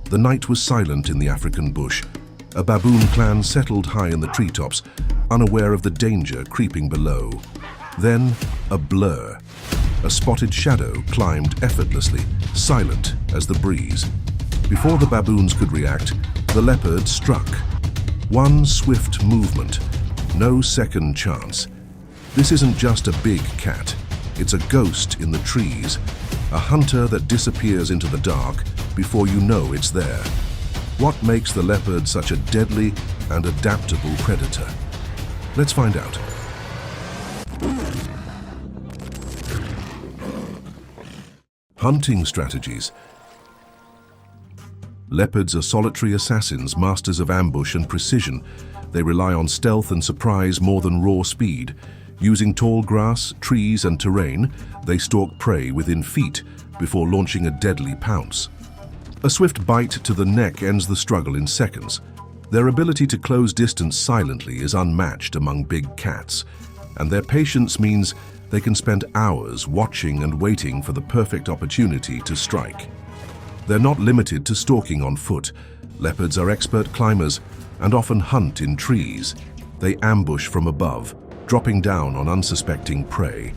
The night was silent in the African bush. A baboon clan settled high in the treetops, unaware of the danger creeping below. Then, a blur. A spotted shadow climbed effortlessly, silent as the breeze. Before the baboons could react, the leopard struck. One swift movement, no second chance. This isn't just a big cat, it's a ghost in the trees, a hunter that disappears into the dark before you know it's there. What makes the leopard such a deadly and adaptable predator? Let's find out. Hunting strategies. Leopards are solitary assassins, masters of ambush and precision. They rely on stealth and surprise more than raw speed. Using tall grass, trees, and terrain, they stalk prey within feet before launching a deadly pounce. A swift bite to the neck ends the struggle in seconds. Their ability to close distance silently is unmatched among big cats, and their patience means they can spend hours watching and waiting for the perfect opportunity to strike. They're not limited to stalking on foot. Leopards are expert climbers and often hunt in trees. They ambush from above, dropping down on unsuspecting prey.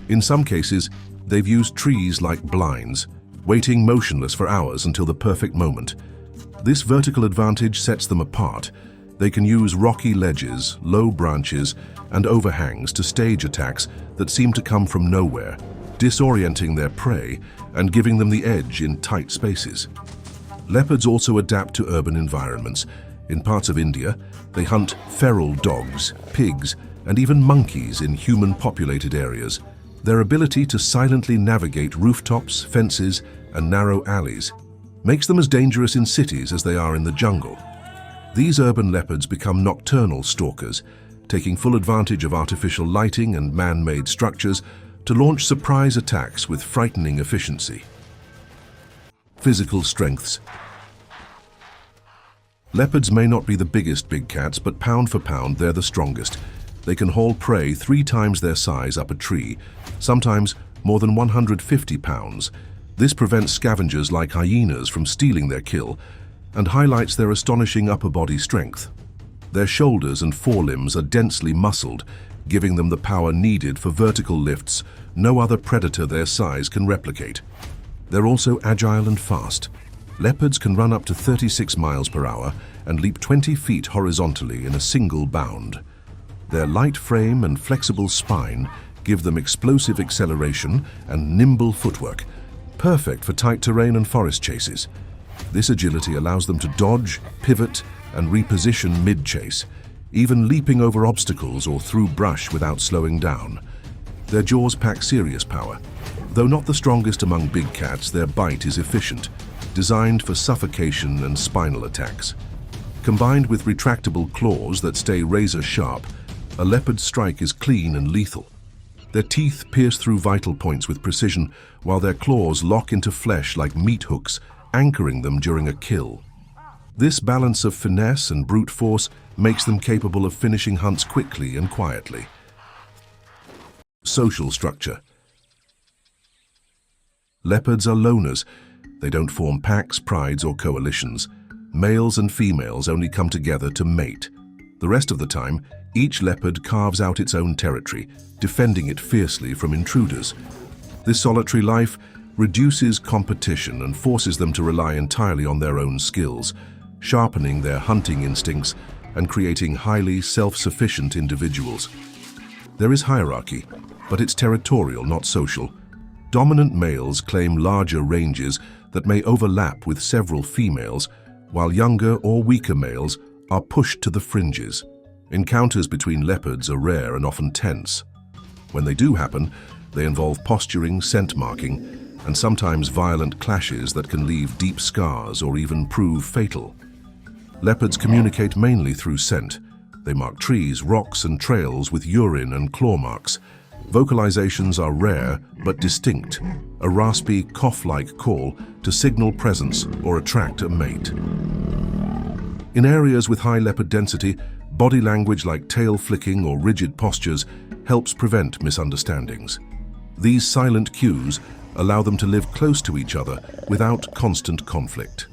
In some cases, they've used trees like blinds, waiting motionless for hours until the perfect moment. This vertical advantage sets them apart. They can use rocky ledges, low branches, and overhangs to stage attacks that seem to come from nowhere, disorienting their prey and giving them the edge in tight spaces. Leopards also adapt to urban environments. In parts of India, they hunt feral dogs, pigs, and even monkeys in human-populated areas. Their ability to silently navigate rooftops, fences, and narrow alleys makes them as dangerous in cities as they are in the jungle. These urban leopards become nocturnal stalkers, taking full advantage of artificial lighting and man-made structures to launch surprise attacks with frightening efficiency. Physical strengths. Leopards may not be the biggest big cats, but pound for pound, they're the strongest. They can haul prey 3 times their size up a tree, sometimes more than 150 pounds. This prevents scavengers like hyenas from stealing their kill and highlights their astonishing upper body strength. Their shoulders and forelimbs are densely muscled, giving them the power needed for vertical lifts no other predator their size can replicate. They're also agile and fast. Leopards can run up to 36 miles per hour and leap 20 feet horizontally in a single bound. Their light frame and flexible spine give them explosive acceleration and nimble footwork, perfect for tight terrain and forest chases. This agility allows them to dodge, pivot, and reposition mid-chase, even leaping over obstacles or through brush without slowing down. Their jaws pack serious power. Though not the strongest among big cats, their bite is efficient, designed for suffocation and spinal attacks. Combined with retractable claws that stay razor-sharp, a leopard's strike is clean and lethal. Their teeth pierce through vital points with precision, while their claws lock into flesh like meat hooks, anchoring them during a kill. This balance of finesse and brute force makes them capable of finishing hunts quickly and quietly. Social structure. Leopards are loners. They don't form packs, prides, or coalitions. Males and females only come together to mate. The rest of the time, each leopard carves out its own territory, defending it fiercely from intruders. This solitary life reduces competition and forces them to rely entirely on their own skills, sharpening their hunting instincts and creating highly self-sufficient individuals. There is hierarchy, but it's territorial, not social. Dominant males claim larger ranges that may overlap with several females, while younger or weaker males are pushed to the fringes. Encounters between leopards are rare and often tense. When they do happen, they involve posturing, scent marking, and sometimes violent clashes that can leave deep scars or even prove fatal. Leopards communicate mainly through scent. They mark trees, rocks, and trails with urine and claw marks. Vocalizations are rare but distinct, a raspy, cough-like call to signal presence or attract a mate. In areas with high leopard density, body language like tail flicking or rigid postures helps prevent misunderstandings. These silent cues allow them to live close to each other without constant conflict.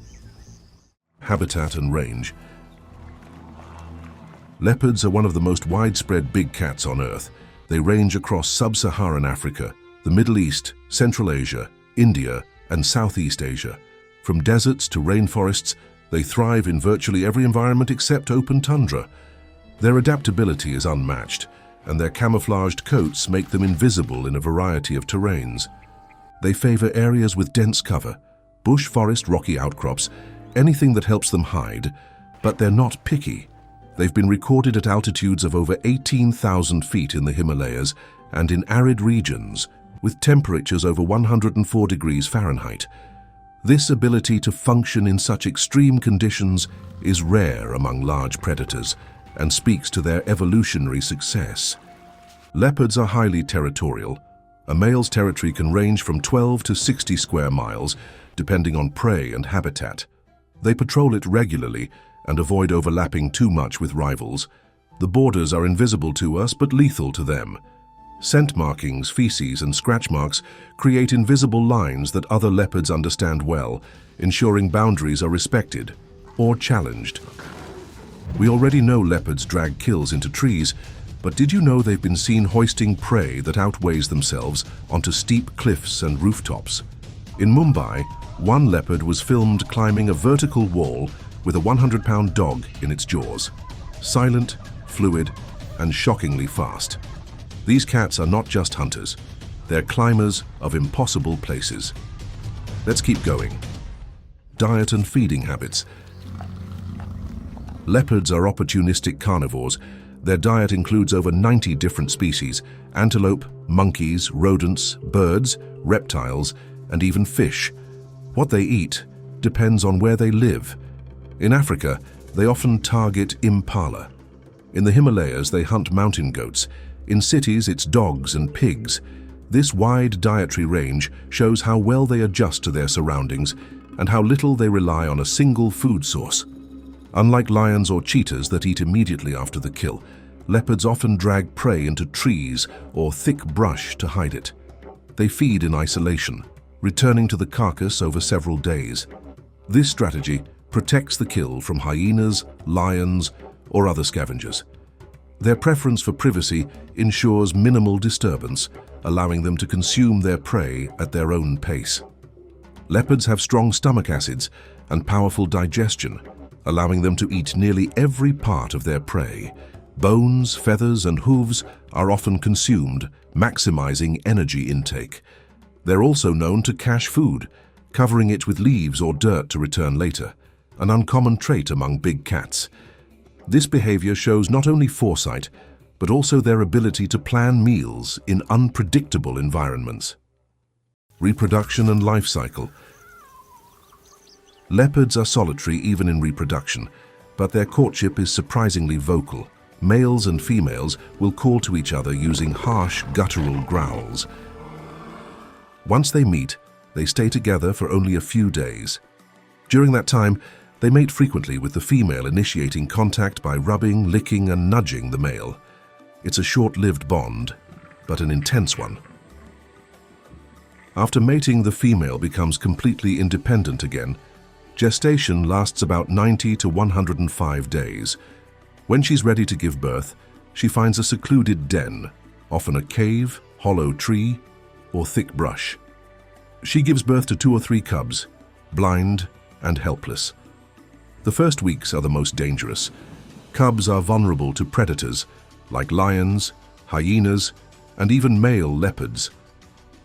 Habitat and range. Leopards are one of the most widespread big cats on Earth. They range across sub-Saharan Africa, the Middle East, Central Asia, India, and Southeast Asia. From deserts to rainforests, they thrive in virtually every environment except open tundra. Their adaptability is unmatched, and their camouflaged coats make them invisible in a variety of terrains. They favor areas with dense cover, bush, forest, rocky outcrops, anything that helps them hide, but they're not picky. They've been recorded at altitudes of over 18,000 feet in the Himalayas and in arid regions, with temperatures over 104 degrees Fahrenheit. This ability to function in such extreme conditions is rare among large predators and speaks to their evolutionary success. Leopards are highly territorial. A male's territory can range from 12 to 60 square miles, depending on prey and habitat. They patrol it regularly and avoid overlapping too much with rivals. The borders are invisible to us but lethal to them. Scent markings, feces, and scratch marks create invisible lines that other leopards understand well, ensuring boundaries are respected or challenged. We already know leopards drag kills into trees, but did you know they've been seen hoisting prey that outweighs themselves onto steep cliffs and rooftops? In Mumbai, one leopard was filmed climbing a vertical wall with a 100-pound dog in its jaws. Silent, fluid, and shockingly fast. These cats are not just hunters, they're climbers of impossible places. Let's keep going. Diet and feeding habits. Leopards are opportunistic carnivores. Their diet includes over 90 different species: antelope, monkeys, rodents, birds, reptiles, and even fish. What they eat depends on where they live. In Africa, they often target impala. In the Himalayas, they hunt mountain goats. In cities, it's dogs and pigs. This wide dietary range shows how well they adjust to their surroundings and how little they rely on a single food source. Unlike lions or cheetahs that eat immediately after the kill, leopards often drag prey into trees or thick brush to hide it. They feed in isolation, returning to the carcass over several days. This strategy protects the kill from hyenas, lions, or other scavengers. Their preference for privacy ensures minimal disturbance, allowing them to consume their prey at their own pace. Leopards have strong stomach acids and powerful digestion, allowing them to eat nearly every part of their prey. Bones, feathers, and hooves are often consumed, maximizing energy intake. They're also known to cache food, covering it with leaves or dirt to return later, an uncommon trait among big cats. This behavior shows not only foresight, but also their ability to plan meals in unpredictable environments. Reproduction and life cycle. Leopards are solitary even in reproduction, but their courtship is surprisingly vocal. Males and females will call to each other using harsh, guttural growls. Once they meet, they stay together for only a few days. During that time, they mate frequently, with the female initiating contact by rubbing, licking, and nudging the male. It's a short-lived bond, but an intense one. After mating, the female becomes completely independent again. Gestation lasts about 90 to 105 days. When she's ready to give birth, she finds a secluded den, often a cave, hollow tree, or thick brush. She gives birth to 2 or 3 cubs, blind and helpless. The first weeks are the most dangerous. Cubs are vulnerable to predators like lions, hyenas, and even male leopards.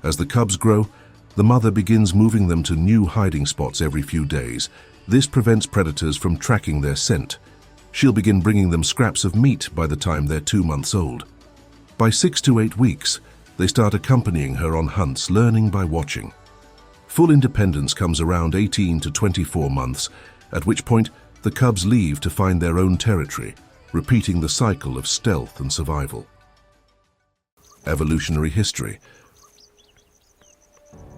As the cubs grow, the mother begins moving them to new hiding spots every few days. This prevents predators from tracking their scent. She'll begin bringing them scraps of meat by the time they're 2 months old. By 6 to 8 weeks, they start accompanying her on hunts, learning by watching. Full independence comes around 18 to 24 months, at which point the cubs leave to find their own territory, repeating the cycle of stealth and survival. Evolutionary history.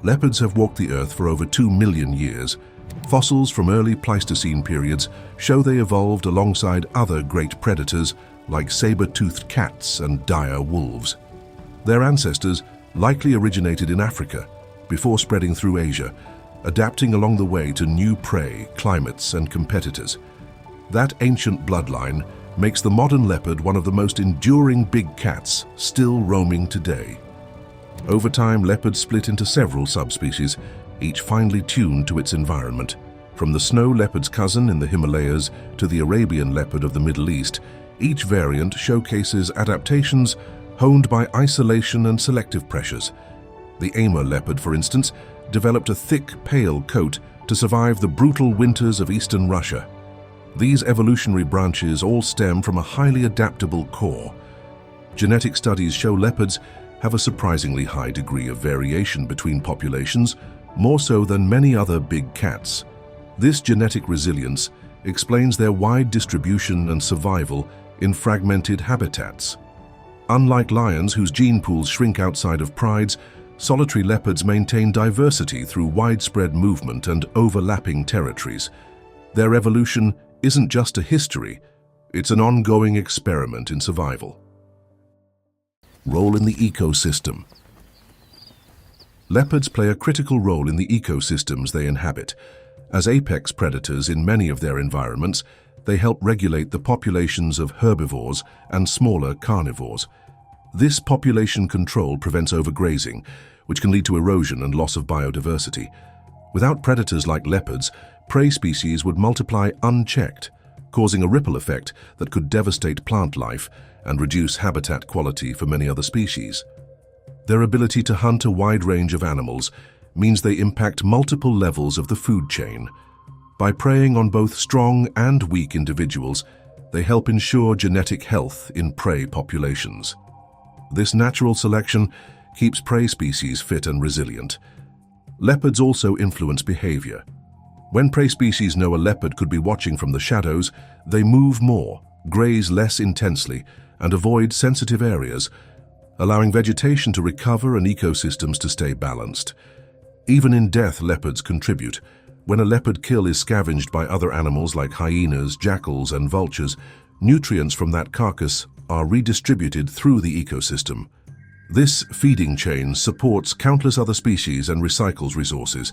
Leopards have walked the earth for over 2 million years. Fossils from early Pleistocene periods show they evolved alongside other great predators like saber-toothed cats and dire wolves. Their ancestors likely originated in Africa before spreading through Asia, adapting along the way to new prey, climates, and competitors. That ancient bloodline makes the modern leopard one of the most enduring big cats still roaming today. Over time, leopards split into several subspecies, each finely tuned to its environment. From the snow leopard's cousin in the Himalayas to the Arabian leopard of the Middle East, each variant showcases adaptations honed by isolation and selective pressures. The Amur leopard, for instance, developed a thick, pale coat to survive the brutal winters of eastern Russia. These evolutionary branches all stem from a highly adaptable core. Genetic studies show leopards have a surprisingly high degree of variation between populations, more so than many other big cats. This genetic resilience explains their wide distribution and survival in fragmented habitats. Unlike lions, whose gene pools shrink outside of prides, solitary leopards maintain diversity through widespread movement and overlapping territories. Their evolution isn't just a history, it's an ongoing experiment in survival. Role in the ecosystem. Leopards play a critical role in the ecosystems they inhabit. As apex predators in many of their environments, they help regulate the populations of herbivores and smaller carnivores. This population control prevents overgrazing, which can lead to erosion and loss of biodiversity. Without predators like leopards, prey species would multiply unchecked, causing a ripple effect that could devastate plant life and reduce habitat quality for many other species. Their ability to hunt a wide range of animals means they impact multiple levels of the food chain. By preying on both strong and weak individuals, they help ensure genetic health in prey populations. This natural selection keeps prey species fit and resilient. Leopards also influence behavior. When prey species know a leopard could be watching from the shadows, they move more, graze less intensely, and avoid sensitive areas, allowing vegetation to recover and ecosystems to stay balanced. Even in death, leopards contribute. When a leopard kill is scavenged by other animals like hyenas, jackals, and vultures, nutrients from that carcass are redistributed through the ecosystem. This feeding chain supports countless other species and recycles resources.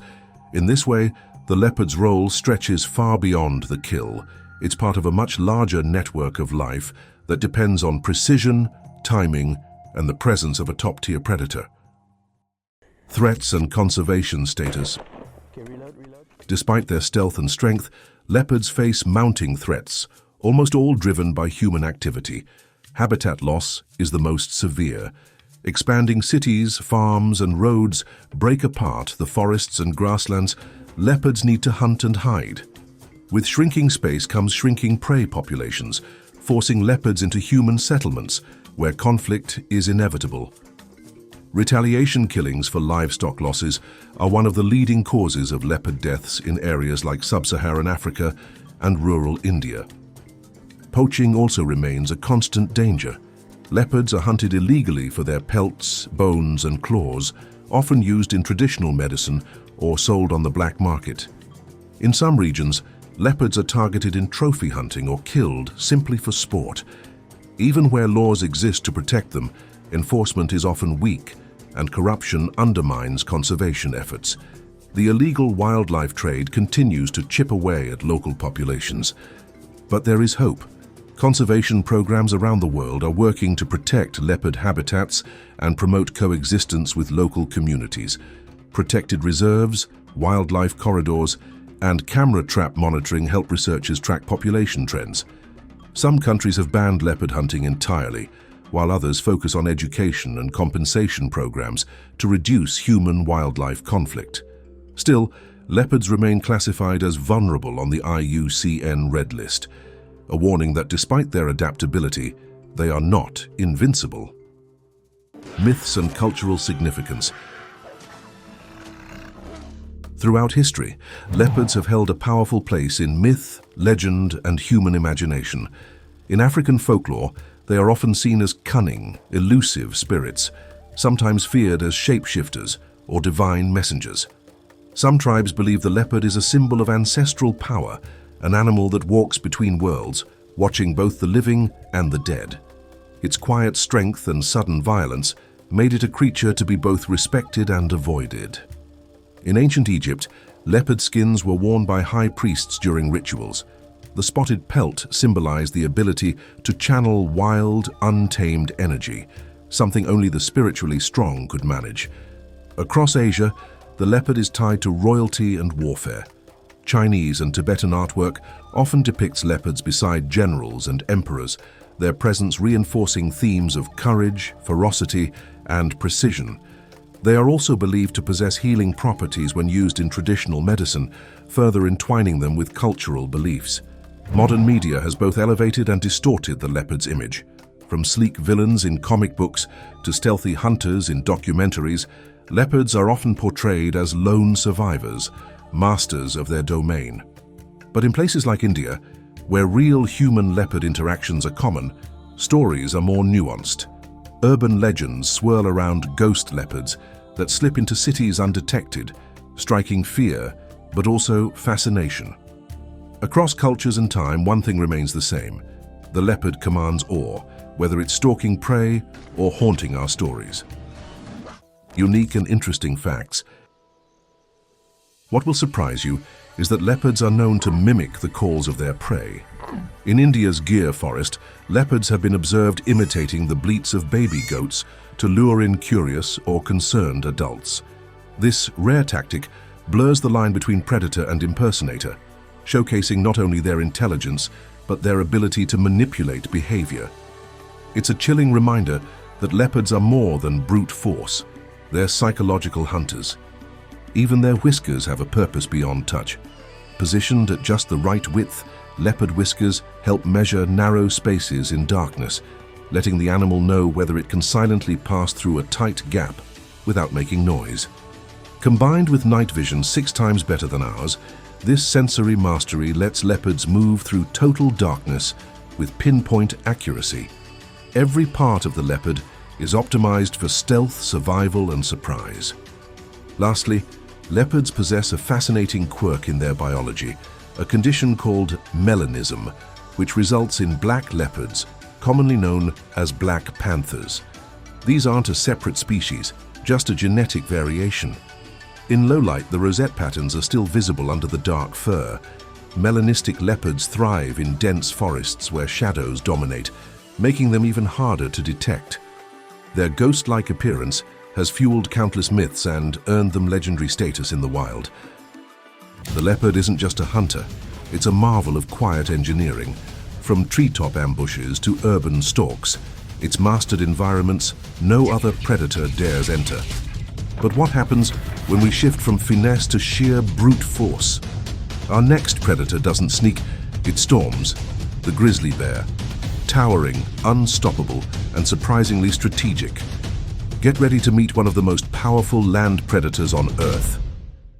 In this way, the leopard's role stretches far beyond the kill. It's part of a much larger network of life that depends on precision, timing, and the presence of a top-tier predator. Threats and conservation status. Despite their stealth and strength, leopards face mounting threats, almost all driven by human activity. Habitat loss is the most severe. Expanding cities, farms, and roads break apart the forests and grasslands leopards need to hunt and hide. With shrinking space comes shrinking prey populations, forcing leopards into human settlements where conflict is inevitable. Retaliation killings for livestock losses are one of the leading causes of leopard deaths in areas like sub-Saharan Africa and rural India. Poaching also remains a constant danger. Leopards are hunted illegally for their pelts, bones, and claws, often used in traditional medicine or sold on the black market. In some regions, leopards are targeted in trophy hunting or killed simply for sport. Even where laws exist to protect them, enforcement is often weak, and corruption undermines conservation efforts. The illegal wildlife trade continues to chip away at local populations. But there is hope. Conservation programs around the world are working to protect leopard habitats and promote coexistence with local communities. Protected reserves, wildlife corridors, and camera trap monitoring help researchers track population trends. Some countries have banned leopard hunting entirely, while others focus on education and compensation programs to reduce human-wildlife conflict. Still, leopards remain classified as vulnerable on the IUCN Red List, a warning that despite their adaptability, they are not invincible. Myths and cultural significance. Throughout history, leopards have held a powerful place in myth, legend, and human imagination. In African folklore, they are often seen as cunning, elusive spirits, sometimes feared as shapeshifters or divine messengers. Some tribes believe the leopard is a symbol of ancestral power, an animal that walks between worlds, watching both the living and the dead. Its quiet strength and sudden violence made it a creature to be both respected and avoided. In ancient Egypt, Leopard skins were worn by high priests during rituals. The spotted pelt symbolized the ability to channel wild, untamed energy, something only the spiritually strong could manage. Across Asia, the leopard is tied to royalty and warfare. Chinese and Tibetan artwork often depicts leopards beside generals and emperors, their presence reinforcing themes of courage, ferocity, and precision. They are also believed to possess healing properties when used in traditional medicine, further entwining them with cultural beliefs. Modern media has both elevated and distorted the leopard's image. From sleek villains in comic books to stealthy hunters in documentaries, leopards are often portrayed as lone survivors, masters of their domain. But in places like India, where real human-leopard interactions are common, stories are more nuanced. Urban legends swirl around ghost leopards that slip into cities undetected, striking fear, but also fascination. Across cultures and time, one thing remains the same. The leopard commands awe, whether it's stalking prey or haunting our stories. Unique and interesting facts. What will surprise you is that leopards are known to mimic the calls of their prey. In India's Gir forest, leopards have been observed imitating the bleats of baby goats to lure in curious or concerned adults. This rare tactic blurs the line between predator and impersonator, showcasing not only their intelligence, but their ability to manipulate behavior. It's a chilling reminder that leopards are more than brute force. They're psychological hunters. Even their whiskers have a purpose beyond touch. Positioned at just the right width, leopard whiskers help measure narrow spaces in darkness, letting the animal know whether it can silently pass through a tight gap without making noise. Combined with night vision 6 times better than ours, this sensory mastery lets leopards move through total darkness with pinpoint accuracy. Every part of the leopard is optimized for stealth, survival, and surprise. Lastly, leopards possess a fascinating quirk in their biology, a condition called melanism, which results in black leopards, commonly known as black panthers. These aren't a separate species, just a genetic variation. In low light, the rosette patterns are still visible under the dark fur. Melanistic leopards thrive in dense forests where shadows dominate, making them even harder to detect. Their ghost-like appearance has fueled countless myths and earned them legendary status in the wild. The leopard isn't just a hunter, it's a marvel of quiet engineering. From treetop ambushes to urban stalks, it's mastered environments no other predator dares enter. But what happens when we shift from finesse to sheer brute force? Our next predator doesn't sneak, it storms. The grizzly bear. Towering, unstoppable, and surprisingly strategic. Get ready to meet one of the most powerful land predators on Earth.